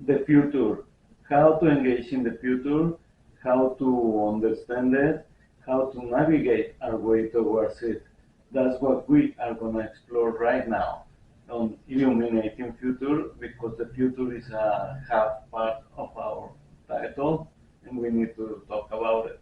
The future, how to engage in the future, how to understand it, how to navigate our way towards it. That's what we are going to explore right now on Illuminating Future, because the future is a half part of our title and we need to talk about it.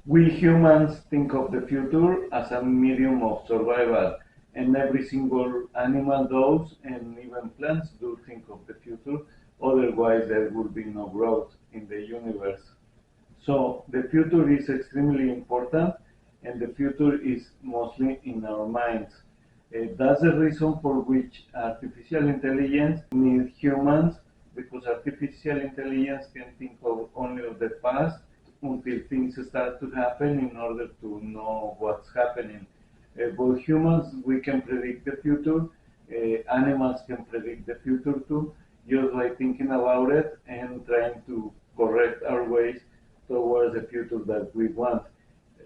We humans think of the future as a medium of survival, and every single animal does, and even plants do think of the future, otherwise there would be no growth in the universe. So the future is extremely important, and the future is mostly in our minds. That's the reason for which artificial intelligence needs humans, because artificial intelligence can think of only of the past until things start to happen in order to know what's happening. Both humans, we can predict the future. Animals can predict the future too, just by thinking about it and trying to correct our ways towards the future that we want.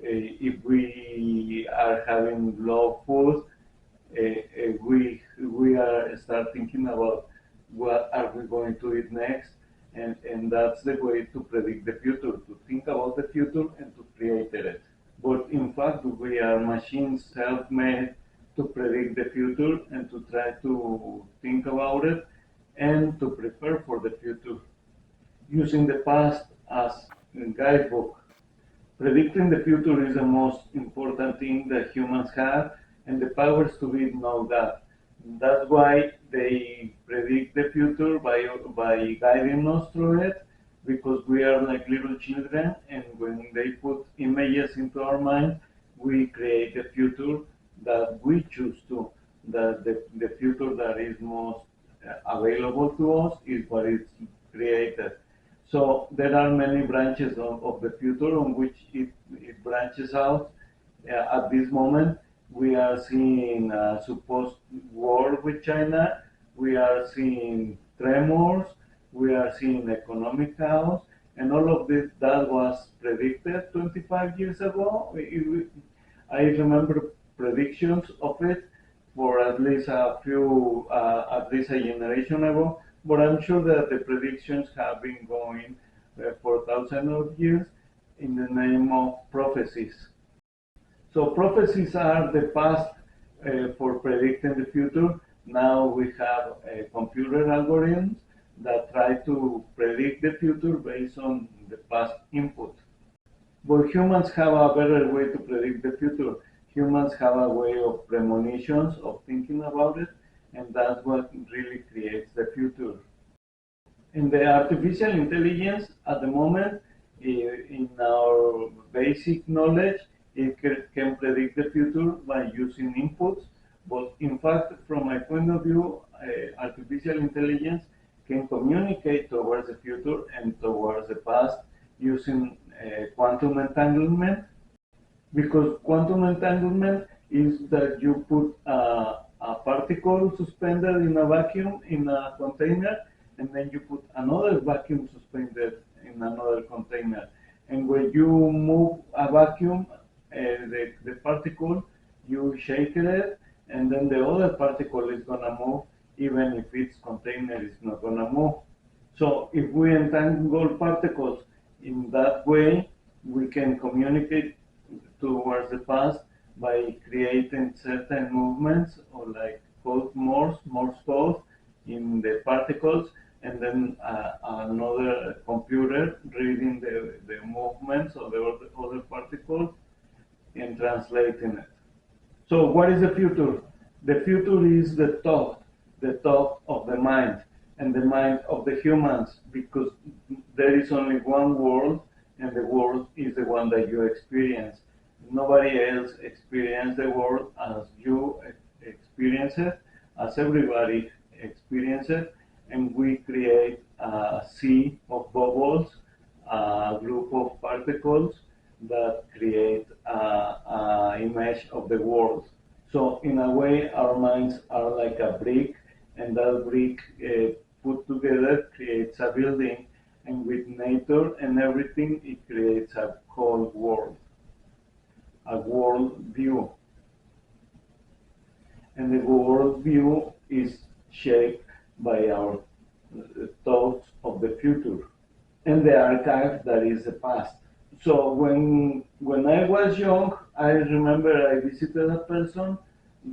If we are having low food, we are start thinking about what are we going to eat next, and that's the way to predict the future, to think about the future and to create it. But in fact, we are machines self-made to predict the future and to try to think about it and to prepare for the future, using the past as a guidebook. Predicting the future is the most important thing that humans have, and the powers to be know that. That's why they predict the future by guiding us through it, because we are like little children, and when they put images into our mind, we create the future that we choose to. That the future that is most available to us is what is created. So there are many branches of the future on which it branches out. At this moment, we are seeing a supposed war with China. We are seeing tremors. We are seeing economic chaos. And all of this that was predicted 25 years ago. I remember predictions of it for at least at least a generation ago. But I'm sure that the predictions have been going for thousands of years in the name of prophecies. So prophecies are the past for predicting the future. Now we have computer algorithms that try to predict the future based on the past input. But humans have a better way to predict the future. Humans have a way of premonitions, of thinking about it, and that's what really creates the future. In the artificial intelligence, at the moment, in our basic knowledge, it can predict the future by using inputs. But in fact, from my point of view, artificial intelligence can communicate towards the future and towards the past using quantum entanglement, because quantum entanglement is that you put a particle suspended in a vacuum in a container, and then you put another vacuum suspended in another container. And when you move a vacuum, the particle, you shake it, and then the other particle is going to move, even if its container is not going to move. So if we entangle particles in that way, we can communicate towards the past by creating certain movements, or like code Morse code in the particles, and then another computer reading the movements of the other particles and translating it. So what is the future? The future is the thought of the mind, and the mind of the humans, because there is only one world, and the world is the one that you experience. Nobody else experiences the world as you experience it, as everybody experiences it, and we create a sea of bubbles, a group of particles that create an image of the world. So in a way, our minds are like a brick, and that brick put together creates a building, and with nature and everything, it creates a whole world, a world view. And the world view is shaped by our thoughts future, and the archive that is the past. So when I was young, I remember I visited a person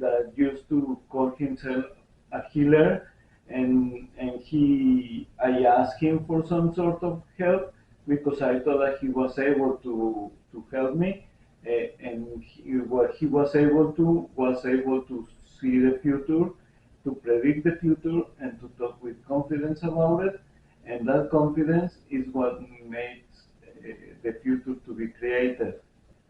that used to call himself a healer, and I asked him for some sort of help because I thought that he was able to help me, and what he was able to see the future, to predict the future, and to talk with confidence about it, and that confidence is what makes the future to be created.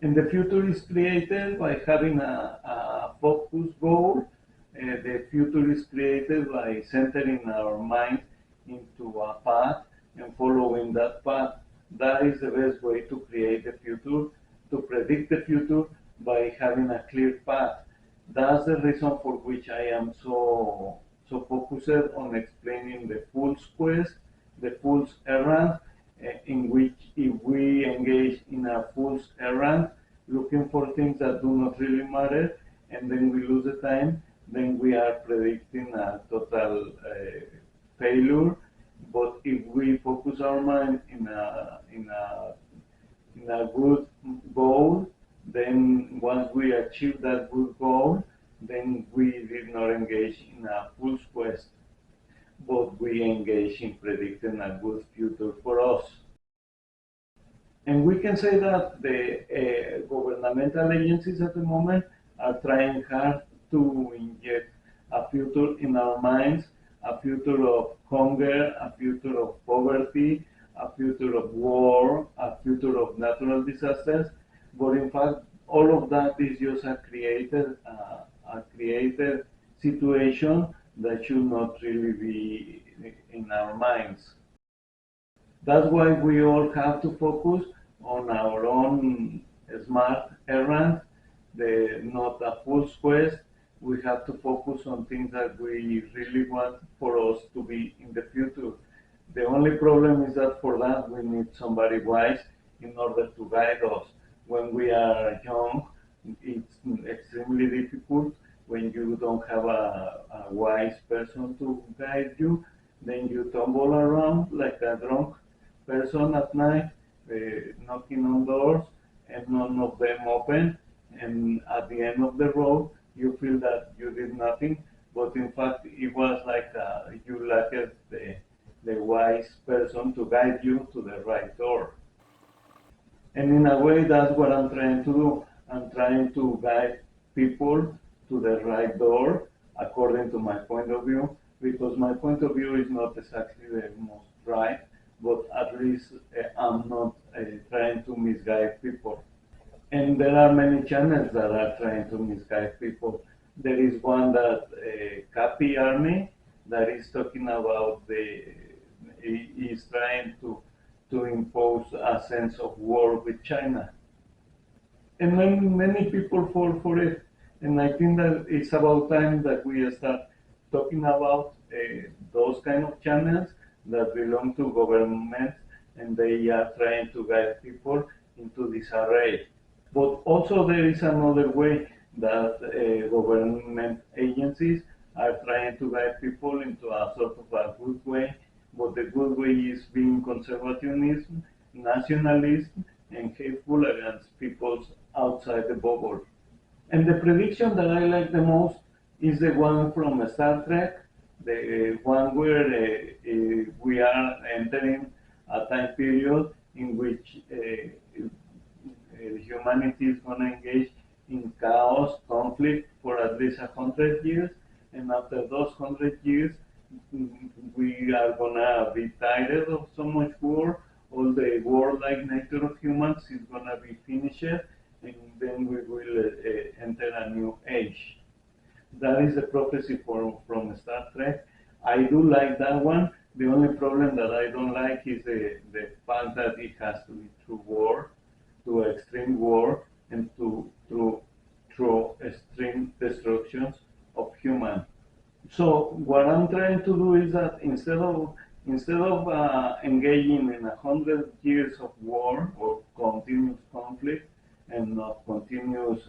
And the future is created by having a focused goal. The future is created by centering our mind into a path and following that path. That is the best way to create the future, to predict the future by having a clear path. That's the reason for which I am so focused on explaining the fool's quest, the fool's errand, in which if we engage in a fool's errand, looking for things that do not really matter, and then we lose the time, then we are predicting a total failure. But if we focus our mind in a good goal, then once we achieve that good goal, then we did not engage in a fool's quest, but we engage in predicting a good future for us. And we can say that the governmental agencies at the moment are trying hard to inject a future in our minds, a future of hunger, a future of poverty, a future of war, a future of natural disasters. But in fact, all of that is just a created situation that should not really be in our minds. That's why we all have to focus on our own smart errand, not a fool's quest. We have to focus on things that we really want for us to be in the future. The only problem is that for that we need somebody wise in order to guide us. When we are young, it's extremely difficult when you don't have a wise person to guide you. Then you tumble around like a drunk person at night, knocking on doors, and none of them open. And at the end of the road, you feel that you did nothing, but in fact, it was like you lacked the wise person to guide you to the right door. And in a way, that's what I'm trying to do. I'm trying to guide people to the right door according to my point of view, because my point of view is not exactly the most right, but at least I'm not trying to misguide people. And there are many channels that are trying to misguide people. There is one that Copy Army that is talking about is trying to impose a sense of war with China. And many people fall for it. And I think that it's about time that we start talking about those kind of channels that belong to governments, and they are trying to guide people into disarray. But also there is another way that government agencies are trying to guide people into a sort of a good way, but the good way is being conservatism, nationalism, and hateful against peoples outside the bubble. And the prediction that I like the most is the one from Star Trek, the one where we are entering a time period in which humanity is going to engage in chaos, conflict for at least 100 years, and after those 100 years, we are going to be tired of so much war. All the warlike nature of humans is going to be finished, and then we will enter a new age. That is the prophecy from Star Trek. I do like that one. The only problem that I don't like is the fact that it has to be through war, to extreme war, and through extreme destructions of humans. So what I'm trying to do is that instead of engaging in 100 years of war or continuous conflict and not continuous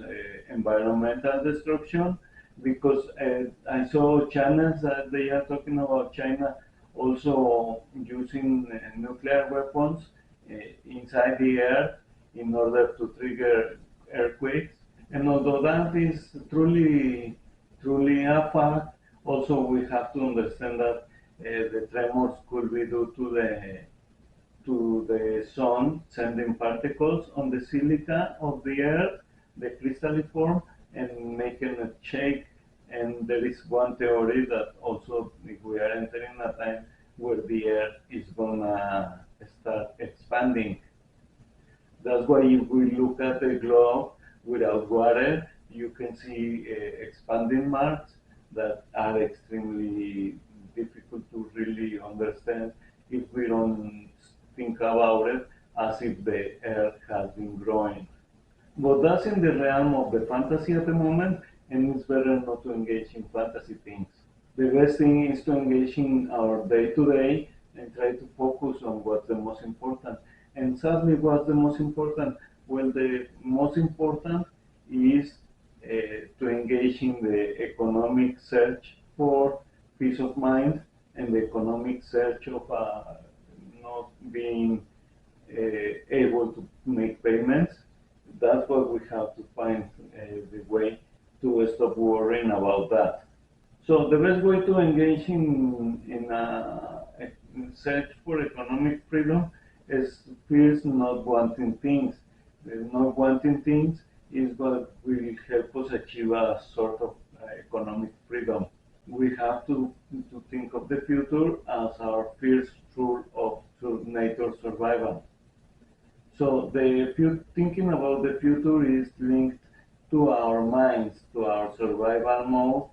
environmental destruction, because I saw channels that they are talking about China also using nuclear weapons inside the earth in order to trigger earthquakes. And although that is truly a fact, also we have to understand that the tremors could be due to the sun sending particles on the silica of the earth, the crystalliform, and making it shake. And there is one theory that also if we are entering a time where the earth is gonna start expanding. That's why if we look at the globe without water, you can see expanding marks that are extremely difficult to really understand if we don't think about it as if the earth has been growing. But that's in the realm of the fantasy at the moment, and it's better not to engage in fantasy things. The best thing is to engage in our day to day and try to focus on what's the most important. And sadly, what's the most important? Well, the most important is to engage in the economic search for peace of mind and the economic search of not being able to make payments. That's what we have to find the way to stop worrying about that. So the best way to engage in a search for economic freedom is first not wanting things. Not wanting things is what will help us achieve a sort of economic freedom. We have to think of the future as our first rule of nature survival. So thinking about the future is linked to our minds, to our survival mode,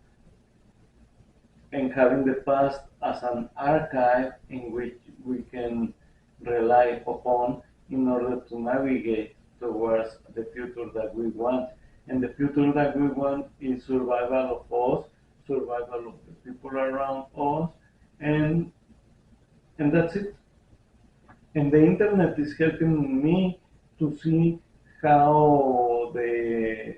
and having the past as an archive in which we can rely upon in order to navigate towards the future that we want. And the future that we want is survival of us, survival of the people around us, and that's it. And the internet is helping me to see how the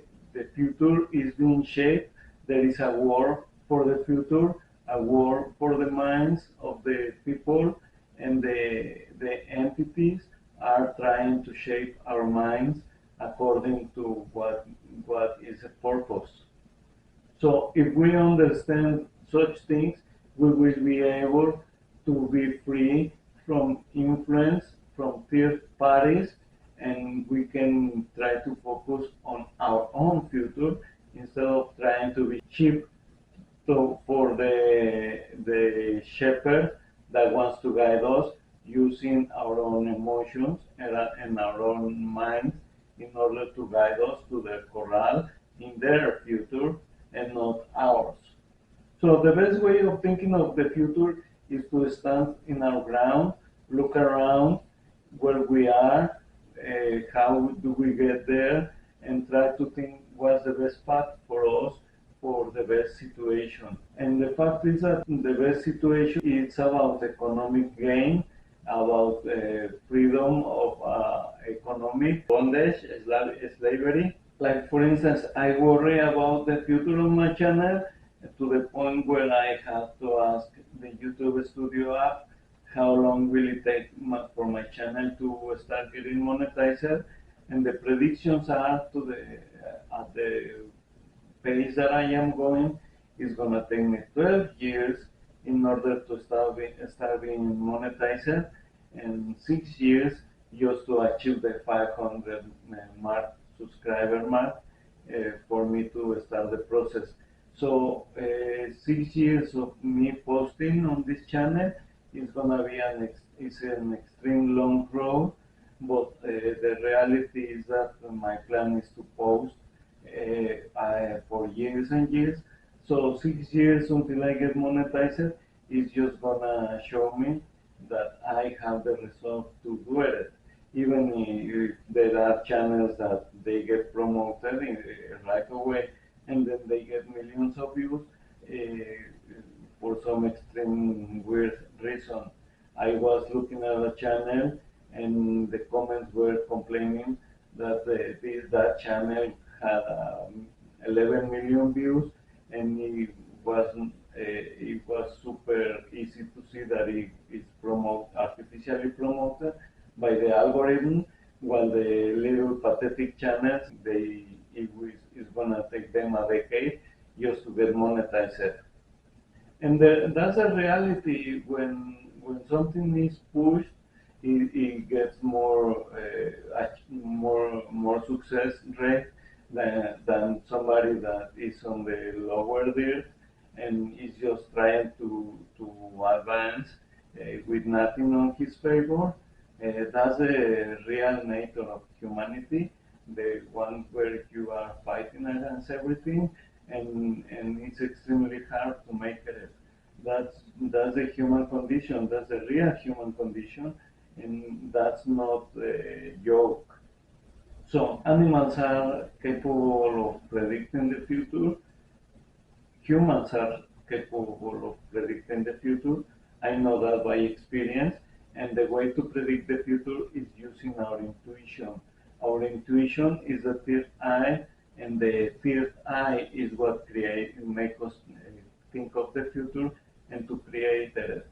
future is being shaped. There is a war for the future, a war for the minds of the people, and the entities are trying to shape our minds according to what is a purpose. So if we understand such things, we will be able to be free from influence from third parties, and we can try to focus on our own future instead of trying to be cheap for the shepherd that wants to guide us using our own emotions and our own minds in order to guide us to the corral in their future and not ours. So the best way of thinking of the future is to stand in our ground, look around where we are, how do we get there, and try to think what's the best path for us for the best situation. And the fact is that the best situation is about economic gain, about freedom of economic bondage, slavery. Like for instance, I worry about the future of my channel to the point where I have to ask the YouTube Studio app how long will it take for my channel to start getting monetized, and the predictions are at the pace that I am going is gonna take me 12 years in order to start being monetized, and 6 years just to achieve the 500 subscriber mark for me to start the process. So 6 years of me posting on this channel is gonna be an extreme long road, but the reality is that my plan is to post for years and years. So 6 years until I get monetized is just gonna show me that I have the resolve to do it. Even if there are channels that they get promoted right away and then they get millions of views for some extreme weird reason. I was looking at a channel and the comments were complaining that that channel had 11 million views and it was it was super easy to see that it is artificially promoted by the algorithm, while the little pathetic channels, it's gonna take them a decade just to get monetized. And that's a reality. When something is pushed, it gets more success rate than somebody that is on the lower tier and is just trying to advance with nothing on his favor. That's the real nature of humanity, the one where you are fighting against everything, and it's extremely hard to make it. That's the human condition. That's the real human condition, and that's not a joke. So animals are capable of predicting the future. Humans are capable of predicting the future. I know that by experience, and the way to predict the future is using our intuition. Our intuition is the third eye, and the third eye is what makes us think of the future and to create it.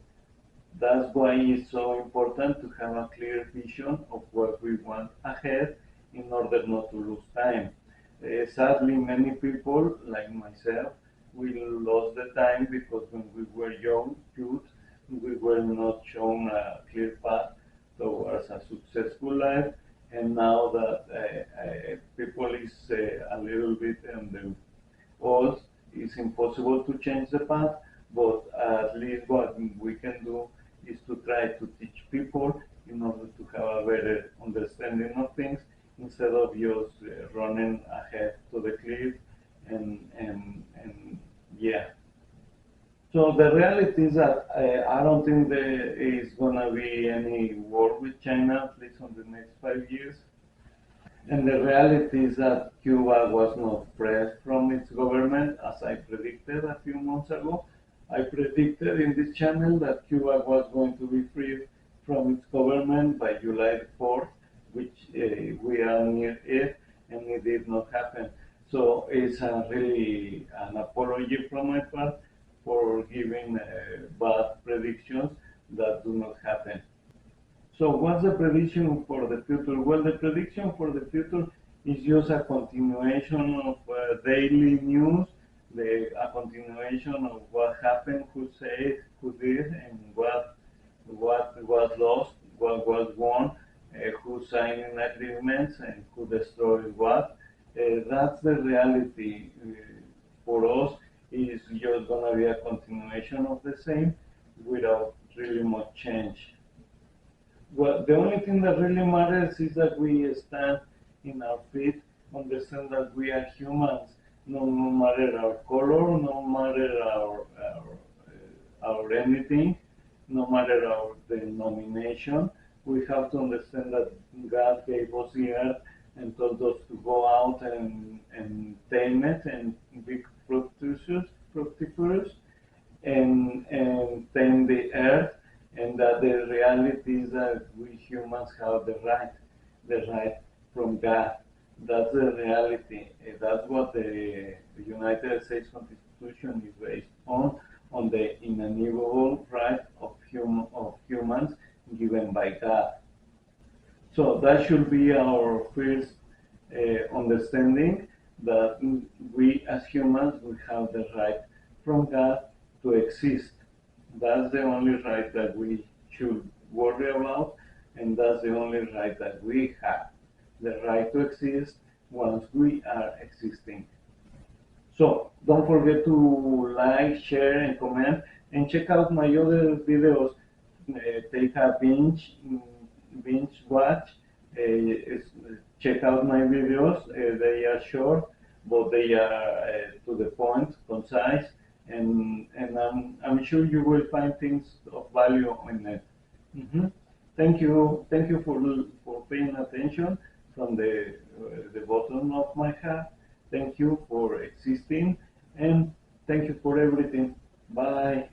That's why it's so important to have a clear vision of what we want ahead in order not to lose time. Sadly, many people, like myself, we lost the time because when we were youth, we were not shown a clear path towards a successful life. And now that people is a little bit old, it's impossible to change the path, but at least what we can do is to try to teach people in order to have a better understanding of things instead of just running ahead to the cliff and yeah. So the reality is that I don't think there is gonna be any war with China, at least on the next 5 years. And the reality is that Cuba was not pressed from its government, as I predicted a few months ago. I predicted in this channel that Cuba was going to be free from its government by July 4th, which we are near it, and it did not happen. So it's really an apology from my part for giving bad predictions that do not happen. So what's the prediction for the future? Well, the prediction for the future is just a continuation of daily news, a continuation of what happened, who said, who did, and what was lost, what was won, who signed in agreements, and who destroyed what. That's the reality for us. Is just going to be a continuation of the same without really much change. Well, the only thing that really matters is that we stand in our feet, understand that we are humans, no matter our color, no matter our anything, no matter our denomination. We have to understand that God gave us the earth and told us to go out and tame it and be fructiferous and tame the earth, and that the reality is that we humans have the right from God. That's the reality. That's what the United States Constitution is based on the inalienable right of humans given by God. So that should be our first understanding, that we as humans, we have the right from God to exist. That's the only right that we should worry about, and that's the only right that we have, the right to exist once we are existing. So don't forget to like, share, and comment, and check out my other videos. Take a binge watch. Check out my videos. They are short, but they are to the point, concise, and I'm sure you will find things of value in it. Mm-hmm. Thank you for paying attention from the bottom of my heart. Thank you for existing, and thank you for everything. Bye.